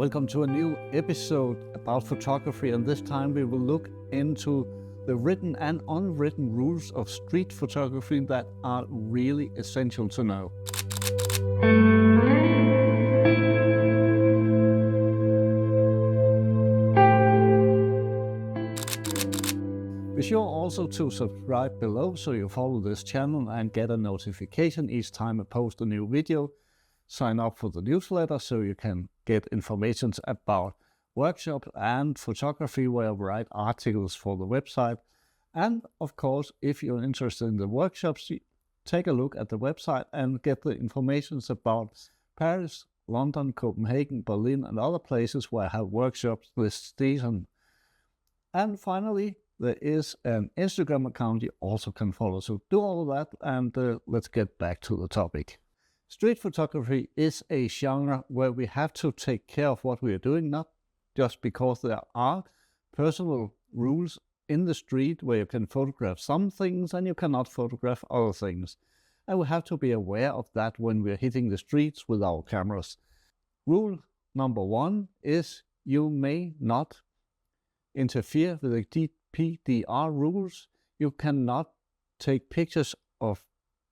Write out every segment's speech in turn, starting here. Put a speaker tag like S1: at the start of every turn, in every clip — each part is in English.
S1: Welcome to a new episode about photography, and this time we will look into the written and unwritten rules of street photography that are really essential to know. Be sure also to subscribe below so you follow this channel and get a notification each time I post a new video. Sign up for the newsletter so you can get information about workshops and photography where I write articles for the website. And of course, if you're interested in the workshops, take a look at the website and get the information about Paris, London, Copenhagen, Berlin, and other places where I have workshops this season. And finally, there is an Instagram account you also can follow. So do all of that and let's get back to the topic. Street photography is a genre where we have to take care of what we are doing, not just because there are personal rules in the street where you can photograph some things and you cannot photograph other things. And we have to be aware of that when we're hitting the streets with our cameras. Rule number 1 is you may not interfere with the GDPR rules. You cannot take pictures of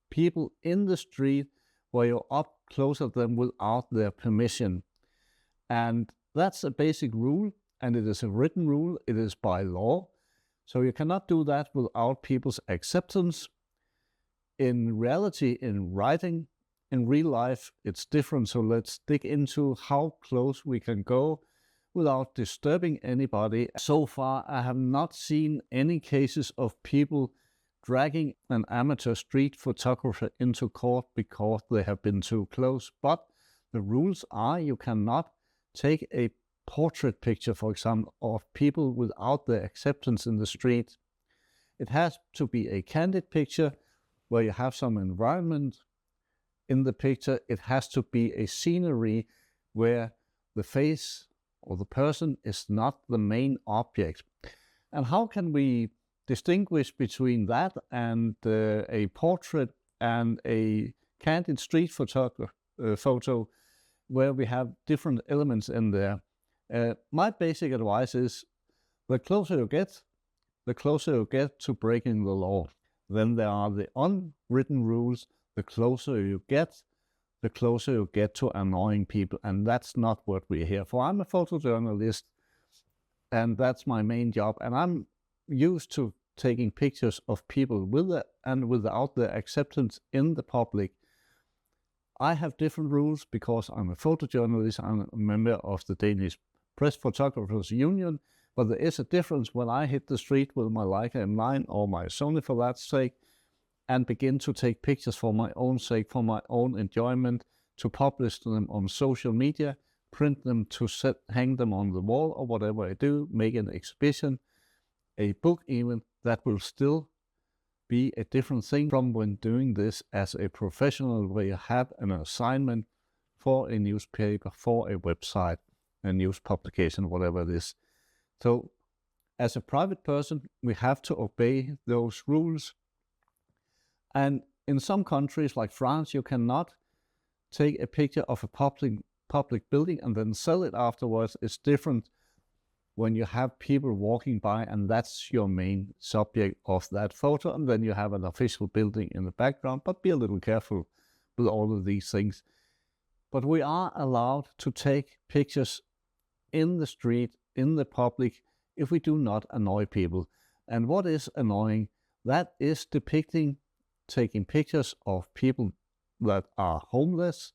S1: people in the street where you're up close to them without their permission. And that's a basic rule, and it is a written rule, it is by law. So you cannot do that without people's acceptance. In reality, in writing, in real life, it's different. So let's dig into how close we can go without disturbing anybody. So far, I have not seen any cases of people dragging an amateur street photographer into court because they have been too close. But the rules are you cannot take a portrait picture, for example, of people without their acceptance in the street. It has to be a candid picture where you have some environment in the picture. It has to be a scenery where the face or the person is not the main object. And how can we distinguish between that and a portrait and a candid street photo where we have different elements in there? My basic advice is the closer you get to breaking the law. Then there are the unwritten rules. The closer you get to annoying people, and that's not what we're here for. I'm a photojournalist, and that's my main job, and I'm used to taking pictures of people with and without their acceptance in the public. I have different rules because I'm a photojournalist. I'm a member of the Danish Press Photographers Union, but there is a difference when I hit the street with my Leica M9 or my Sony for that sake and begin to take pictures for my own sake, for my own enjoyment, to publish them on social media, print them to hang them on the wall or whatever I do, make an exhibition, a book even. That will still be a different thing from when doing this as a professional where you have an assignment for a newspaper, for a website, a news publication, whatever it is. So as a private person, we have to obey those rules. And in some countries like France, you cannot take a picture of a public building and then sell it afterwards. It's different when you have people walking by and that's your main subject of that photo, and then you have an official building in the background. But be a little careful with all of these things. But we are allowed to take pictures in the street, in the public, if we do not annoy people. And what is annoying? That is taking pictures of people that are homeless,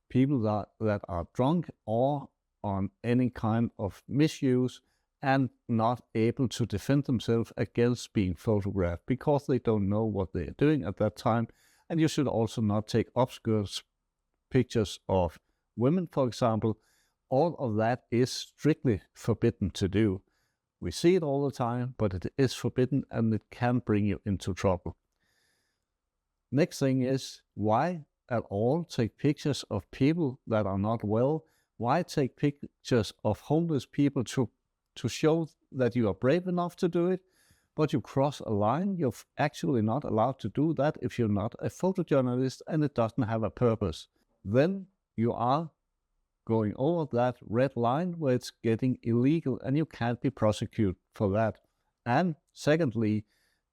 S1: people that are drunk or on any kind of misuse and not able to defend themselves against being photographed because they don't know what they're doing at that time. And you should also not take obscure pictures of women, for example. All of that is strictly forbidden to do. We see it all the time, but it is forbidden and it can bring you into trouble. Next thing is, why at all take pictures of people that are not well? Why take pictures of homeless people to show that you are brave enough to do it, but you cross a line? You're actually not allowed to do that if you're not a photojournalist and it doesn't have a purpose. Then you are going over that red line where it's getting illegal and you can't be prosecuted for that. And secondly,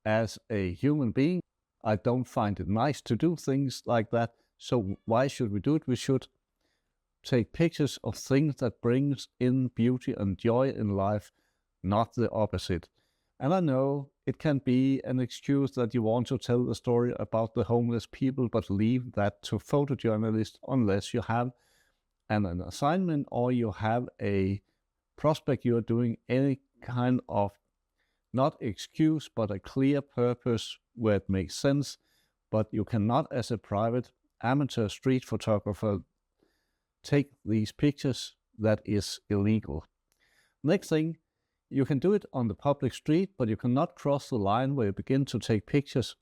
S1: as a human being, I don't find it nice to do things like that. So why should we do it? We should take pictures of things that brings in beauty and joy in life, not the opposite. And I know it can be an excuse that you want to tell the story about the homeless people, but leave that to photojournalists unless you have an assignment or you have a prospect you're doing any kind of, not excuse, but a clear purpose where it makes sense. But you cannot, as a private amateur street photographer, take these pictures. That is illegal. Next thing, you can do it on the public street, but you cannot cross the line where you begin to take pictures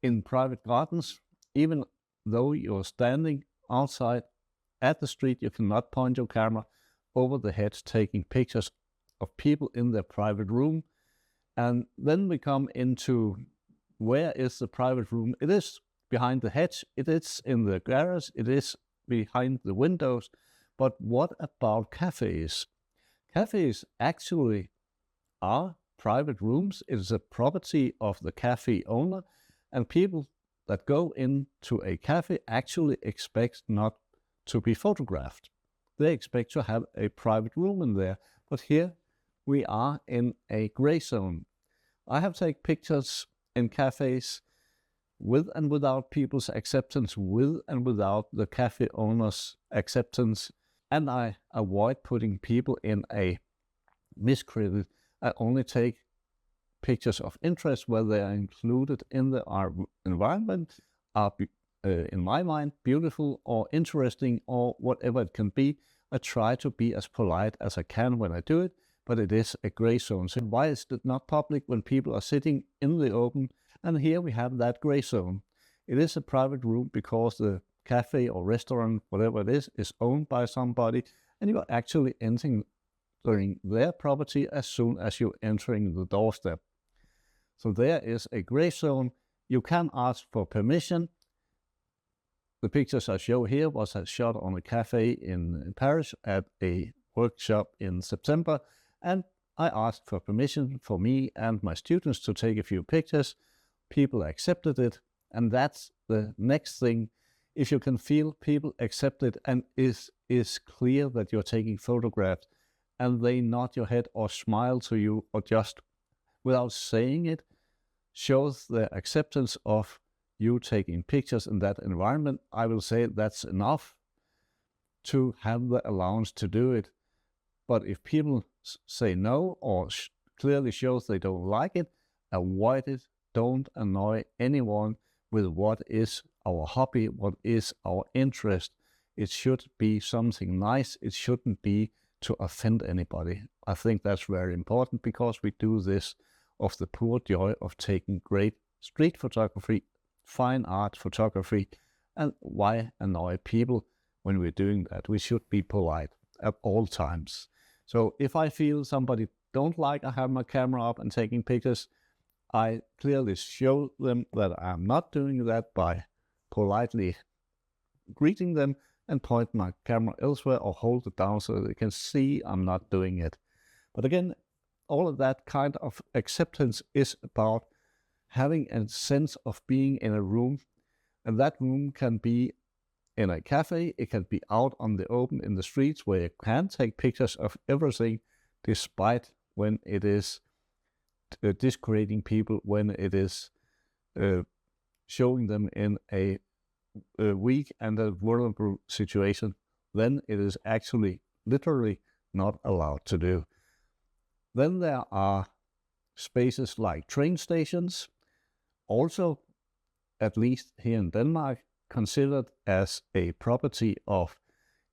S1: in private gardens. Even though you're standing outside at the street, you cannot point your camera over the heads taking pictures of people in their private room. And then we come into, where is the private room? It is behind the hedge, it is in the garage, it is behind the windows. But what about cafes? Cafes actually are private rooms. It is a property of the cafe owner, and people that go into a cafe actually expect not to be photographed. They expect to have a private room in there. But here we are in a gray zone. I have taken pictures in cafes with and without people's acceptance, with and without the cafe owner's acceptance. And I avoid putting people in a miscredit. I only take pictures of interest where they are included in the environment, are in my mind beautiful or interesting or whatever it can be. I try to be as polite as I can when I do it, but it is a gray zone. So why is it not public when people are sitting in the open? And here we have that gray zone. It is a private room because the cafe or restaurant, whatever it is owned by somebody, and you are actually entering their property as soon as you're entering the doorstep. So there is a gray zone. You can ask for permission. The pictures I show here was shot on a cafe in Paris at a workshop in September, and I asked for permission for me and my students to take a few pictures. People accepted it, and that's the next thing. If you can feel people accept it and is clear that you're taking photographs, and they nod your head or smile to you or just without saying it, shows their acceptance of you taking pictures in that environment, I will say that's enough to have the allowance to do it. But if people say no or clearly shows they don't like it, avoid it. Don't annoy anyone with what is our hobby, what is our interest. It should be something nice. It shouldn't be to offend anybody. I think that's very important because we do this of the pure joy of taking great street photography, fine art photography, and why annoy people when we're doing that? We should be polite at all times. So if I feel somebody don't like I have my camera up and taking pictures, I clearly show them that I'm not doing that by politely greeting them and point my camera elsewhere or hold it down so they can see I'm not doing it. But again, all of that kind of acceptance is about having a sense of being in a room, and that room can be in a cafe, it can be out on the open in the streets where you can take pictures of everything, despite when it is discrediting people, when it is showing them in a weak and a vulnerable situation, then it is actually literally not allowed to do. Then there are spaces like train stations, also, at least here in Denmark, considered as a property of,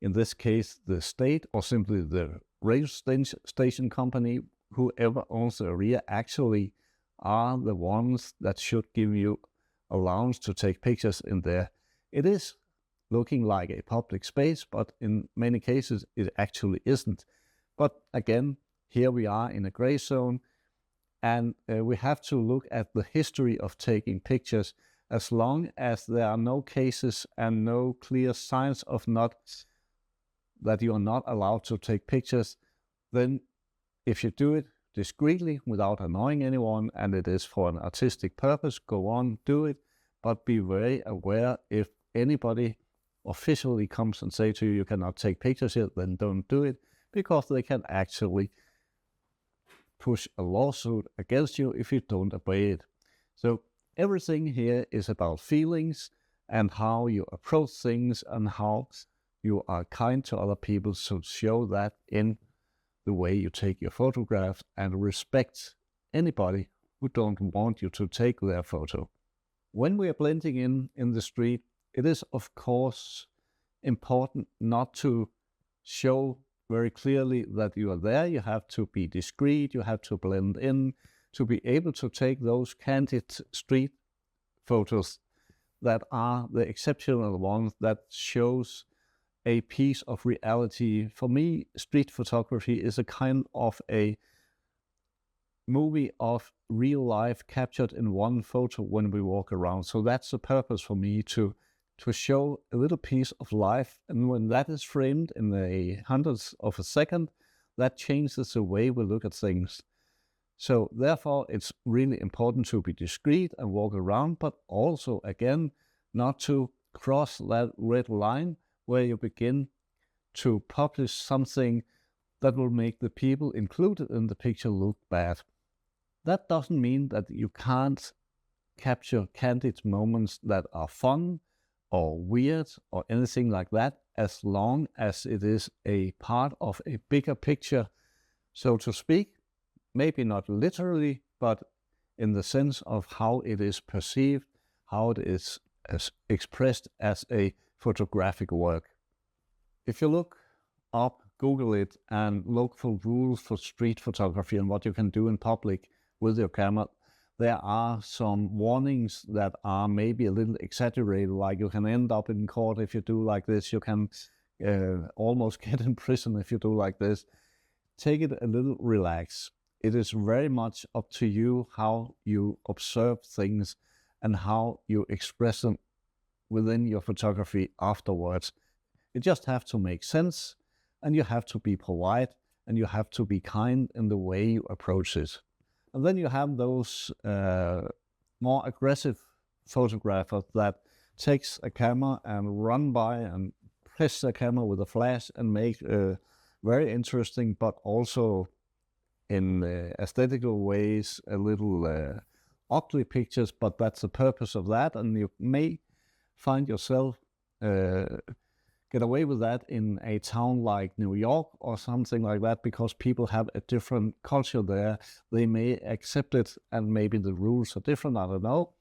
S1: in this case, the state or simply the rail station company. Whoever owns the area actually are the ones that should give you allowance to take pictures in there. It is looking like a public space, but in many cases it actually isn't. But again, here we are in a gray zone, and we have to look at the history of taking pictures. As long as there are no cases and no clear signs of not that you are not allowed to take pictures, then if you do it discreetly without annoying anyone and it is for an artistic purpose, go on, do it, but be very aware if anybody officially comes and say to you, you cannot take pictures here, then don't do it, because they can actually push a lawsuit against you if you don't obey it. So everything here is about feelings and how you approach things and how you are kind to other people, so show that in the way you take your photographs and respect anybody who don't want you to take their photo. When we are blending in the street, it is of course important not to show very clearly that you are there. You have to be discreet, you have to blend in, to be able to take those candid street photos that are the exceptional ones that shows a piece of reality. For me, street photography is a kind of a movie of real life captured in one photo when we walk around. So that's the purpose for me, to show a little piece of life. And when that is framed in the hundredths of a second, that changes the way we look at things. So therefore, it's really important to be discreet and walk around, but also, again, not to cross that red line where you begin to publish something that will make the people included in the picture look bad. That doesn't mean that you can't capture candid moments that are fun or weird or anything like that, as long as it is a part of a bigger picture, so to speak. Maybe not literally, but in the sense of how it is perceived, how it is expressed as a photographic work. If you look up, Google it, and look for rules for street photography and what you can do in public with your camera, there are some warnings that are maybe a little exaggerated, like you can end up in court if you do like this, you can almost get in prison if you do like this. Take it a little relaxed. It is very much up to you how you observe things and how you express them within your photography afterwards. You just have to make sense, and you have to be polite, and you have to be kind in the way you approach it. And then you have those more aggressive photographers that takes a camera and run by and press the camera with a flash and make very interesting, but also in aesthetical ways, a little ugly pictures, but that's the purpose of that. And you may find yourself get away with that in a town like New York or something like that, because people have a different culture there. They may accept it, and maybe the rules are different, I don't know.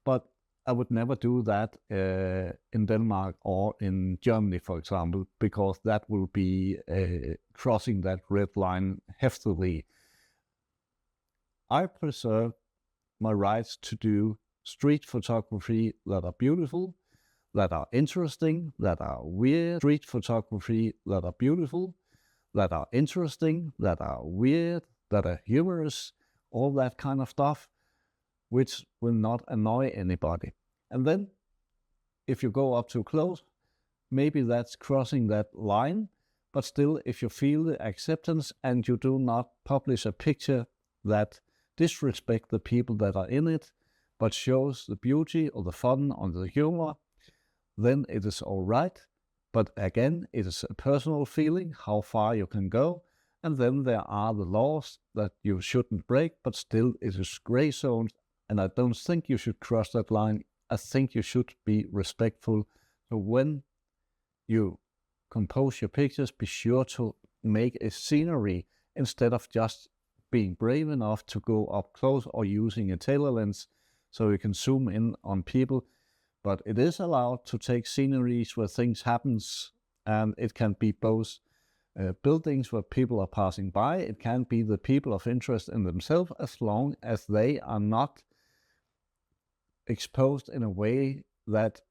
S1: But I would never do that in Denmark or in Germany, for example, because that will be crossing that red line heftily. I preserve my rights to do street photography that are beautiful, that are interesting, that are weird, street photography that are beautiful, that are interesting, that are weird, that are humorous, all that kind of stuff, which will not annoy anybody. And then, if you go up too close, maybe that's crossing that line, but still, if you feel the acceptance and you do not publish a picture that disrespects the people that are in it, but shows the beauty or the fun or the humor, then it is all right. But again, it is a personal feeling, how far you can go. And then there are the laws that you shouldn't break, but still it is gray zones. And I don't think you should cross that line. I think you should be respectful. So when you compose your pictures, be sure to make a scenery instead of just being brave enough to go up close or using a tailor lens so you can zoom in on people. But it is allowed to take sceneries where things happens, and it can be both buildings where people are passing by. It can be the people of interest in themselves, as long as they are not exposed in a way that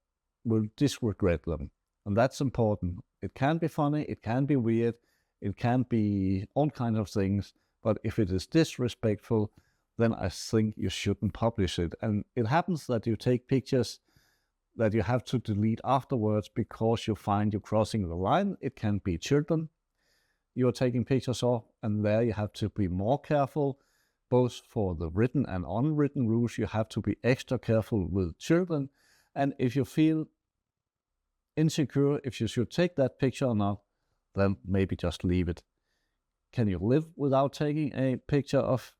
S1: will disregard them. And that's important. It can be funny, it can be weird, it can be all kinds of things. But if it is disrespectful, then I think you shouldn't publish it. And it happens that you take pictures that you have to delete afterwards because you find you're crossing the line. It can be children you're taking pictures of, and there you have to be more careful, both for the written and unwritten rules. You have to be extra careful with children, and if you feel insecure if you should take that picture or not, then maybe just leave it. Can you live without taking a picture of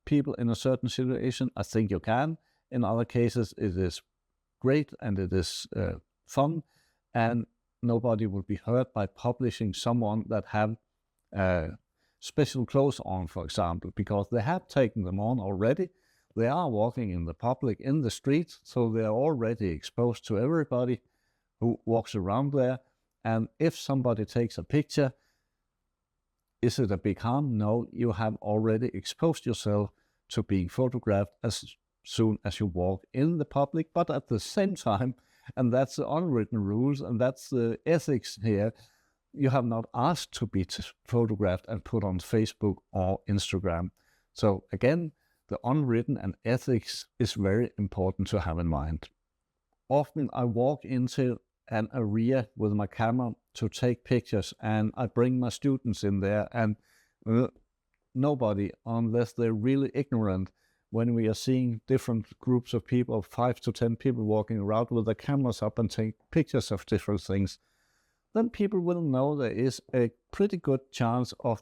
S1: people in a certain situation? I think you can. In other cases, it is great and it is fun, and nobody will be hurt by publishing someone that have special clothes on, for example, because they have taken them on already. They are walking in the public, in the streets, so they are already exposed to everybody who walks around there. And if somebody takes a picture, is it a big harm? No, you have already exposed yourself to being photographed as soon as you walk in the public. But at the same time, and that's the unwritten rules, and that's the ethics here, you have not asked to be photographed and put on Facebook or Instagram. So again, the unwritten and ethics is very important to have in mind. Often I walk into an area with my camera to take pictures, and I bring my students in there, and nobody, unless they're really ignorant, when we are seeing different groups of people, 5 to 10 people walking around with their cameras up and take pictures of different things, then people will know there is a pretty good chance of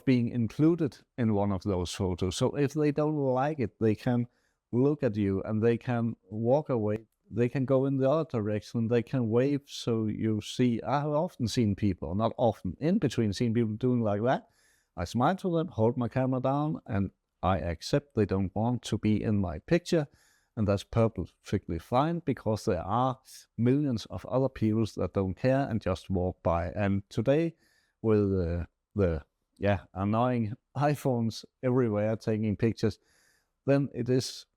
S1: being included in one of those photos. So if they don't like it, they can look at you and they can walk away. They can go in the other direction. They can wave. So you see, I have often seen people, not often, in between seen people doing like that. I smile to them, hold my camera down, and I accept they don't want to be in my picture. And that's perfectly fine, because there are millions of other people that don't care and just walk by. And today, with the annoying iPhones everywhere taking pictures, then it is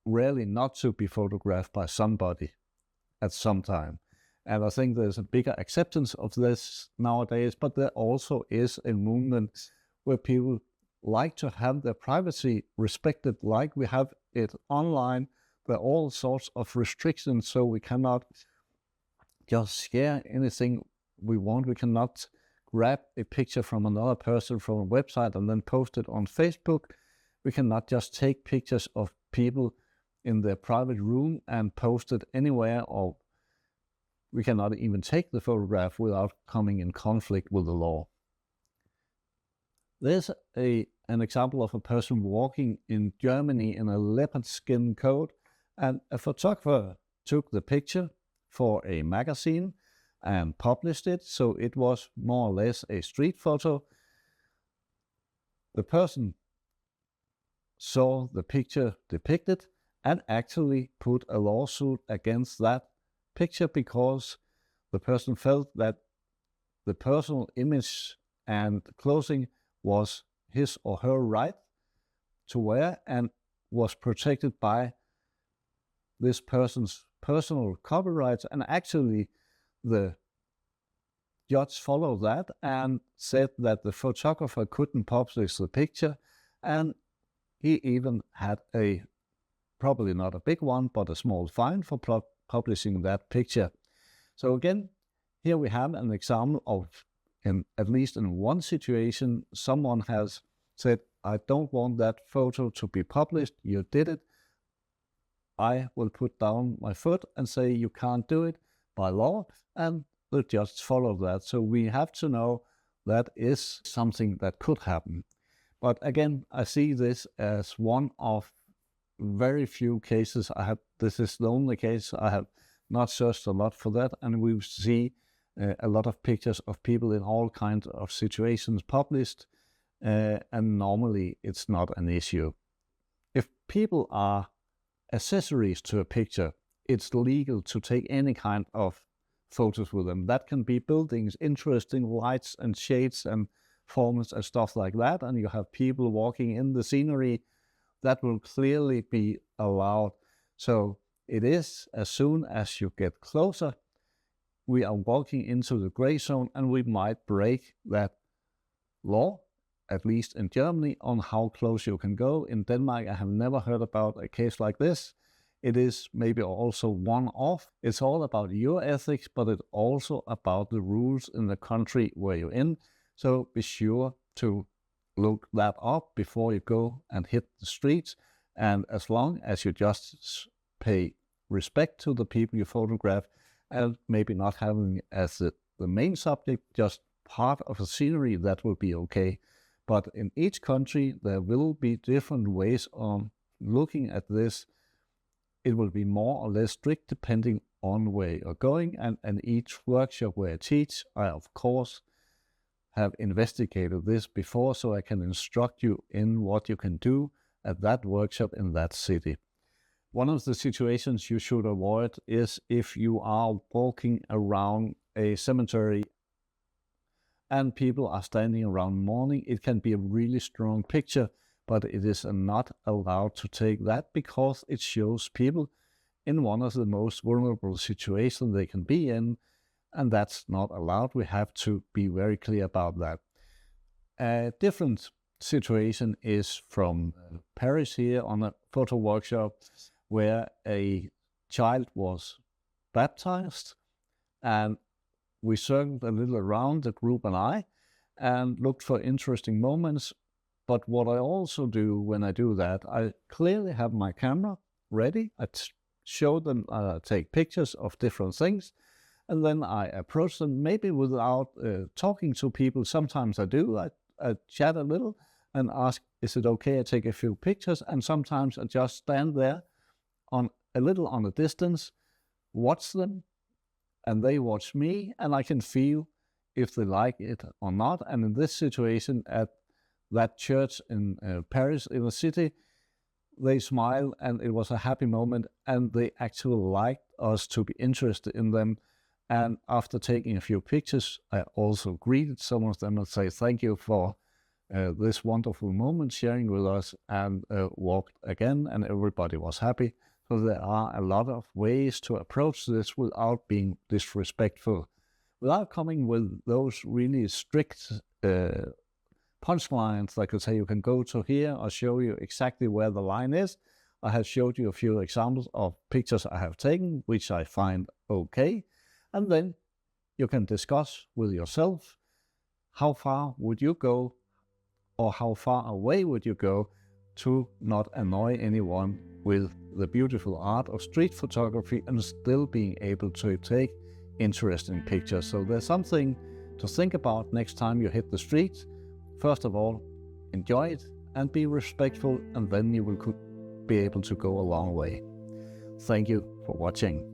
S1: rarely not to be photographed by somebody at some time. And I think there's a bigger acceptance of this nowadays, but there also is a movement where people like to have their privacy respected like we have it online. There are all sorts of restrictions, so we cannot just share anything we want. We cannot grab a picture from another person from a website and then post it on Facebook. We cannot just take pictures of people in their private room and post it anywhere, or we cannot even take the photograph without coming in conflict with the law. There's an example of a person walking in Germany in a leopard skin coat, and a photographer took the picture for a magazine and published it, so it was more or less a street photo. The person saw the picture depicted and actually put a lawsuit against that picture, because the person felt that the personal image and clothing was his or her right to wear and was protected by this person's personal copyrights. And actually the judge followed that and said that the photographer couldn't publish the picture, and he even had a, probably not a big one, but a small fine for publishing that picture. So again, here we have an example of, at least in one situation, someone has said, I don't want that photo to be published, you did it. I will put down my foot and say you can't do it by law, and the judge follow that. So we have to know that is something that could happen. But again, I see this as one of very few cases I have. This is the only case I have not searched a lot for that, and we see a lot of pictures of people in all kinds of situations published, and normally it's not an issue. If people are accessories to a picture, it's legal to take any kind of photos with them. That can be buildings, interesting lights and shades and forms and stuff like that, and you have people walking in the scenery, that will clearly be allowed. So it is, as soon as you get closer, we are walking into the gray zone, and we might break that law, at least in Germany, on how close you can go. In Denmark, I have never heard about a case like this. It is maybe also one-off. It's all about your ethics, but it's also about the rules in the country where you're in. So be sure to look that up before you go and hit the streets. And as long as you just pay respect to the people you photograph, and maybe not having as the main subject, just part of the scenery, that will be okay. But in each country, there will be different ways of looking at this. It will be more or less strict depending on where you're going. And each workshop where I teach, I of course have investigated this before, so I can instruct you in what you can do at that workshop in that city. One of the situations you should avoid is if you are walking around a cemetery and people are standing around mourning. It can be a really strong picture, but it is not allowed to take that because it shows people in one of the most vulnerable situations they can be in, and that's not allowed. We have to be very clear about that. A different situation is from Paris here on a photo workshop where a child was baptized, and we circled a little around, the group and I, and looked for interesting moments. But what I also do when I do that, I clearly have my camera ready. I show them, take pictures of different things, and then I approach them, maybe without talking to people. Sometimes I do. I chat a little and ask, is it okay I take a few pictures? And sometimes I just stand there on a little on a distance, watch them, and they watch me, and I can feel if they like it or not. And in this situation at that church in Paris, in the city, they smiled, and it was a happy moment, and they actually liked us to be interested in them. And after taking a few pictures, I also greeted some of them and say thank you for this wonderful moment sharing with us, and walked again, and everybody was happy. So there are a lot of ways to approach this without being disrespectful, without coming with those really strict punchlines, like I say, you can go to here or show you exactly where the line is. I have showed you a few examples of pictures I have taken, which I find okay. And then you can discuss with yourself, how far would you go, or how far away would you go to not annoy anyone with the beautiful art of street photography and still being able to take interesting pictures. So there's something to think about next time you hit the street. First of all, enjoy it and be respectful, and then you will be able to go a long way. Thank you for watching.